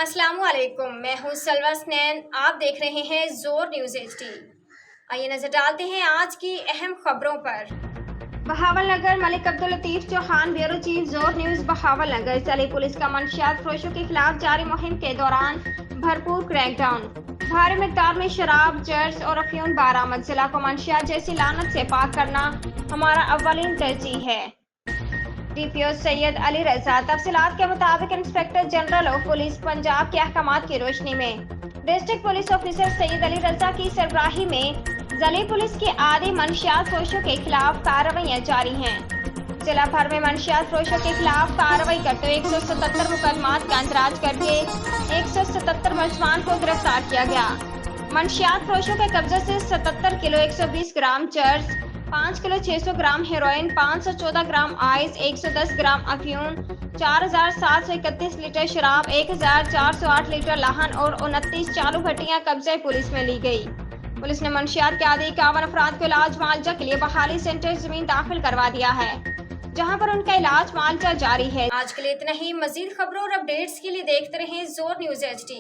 अस्सलामु अलैकुम, मैं हूँ सलवा स्नैन। आप देख रहे हैं जोर न्यूज़ HD। आइए नजर डालते हैं आज की अहम खबरों पर। बहावल नगर मलिक अब्दुल लतीफ चौहान ब्यूरो चीफ जोर न्यूज़ बहावल नगर। चली पुलिस का मंशियात फरोशों के खिलाफ जारी मुहिम के दौरान भरपूर क्रैकडाउन। भारी मिकदार में शराब, चर्स और अफीम बरामद। जिला को मंशियात जैसी लानत से पाक करना हमारा अव्वलीन तरजीह है। DPO सैयद अली रजा। तफसीलात के मुताबिक inspector general of police Punjab के अहकामात की रोशनी में district police officer Syed Ali Raza की सरबराही में जिले पुलिस की आधी मंशियात फरोशों के खिलाफ कार्रवाइयाँ जारी हैं। जिला भर में मंशियात फरोशों के खिलाफ कार्रवाई करते हुए 177 मुकदमात का अंतराज करके 177 मुलजमान को गिरफ्तार किया गया। मंशियात फरोशों के कब्जे से 77 किलो 120 ग्राम चर्स, 5 kilo 600 gram heroin, 514 gram ice, 110 gram अफीम, 4731 लीटर शराब, 1408 लीटर लाहन और 29 चालू भट्टियां कब्जे पुलिस में ली गई। पुलिस ने मंशियात के आधे 51 अफराद को इलाज मुआवजा के लिए बहाली सेंटर जमीन दाखिल करवा दिया है, जहां पर उनका इलाज मुआवजा जारी है। आज के लिए इतना ही। मजीद खबरों और अपडेट्स के लिए देखते रहें जोर न्यूज़ HD।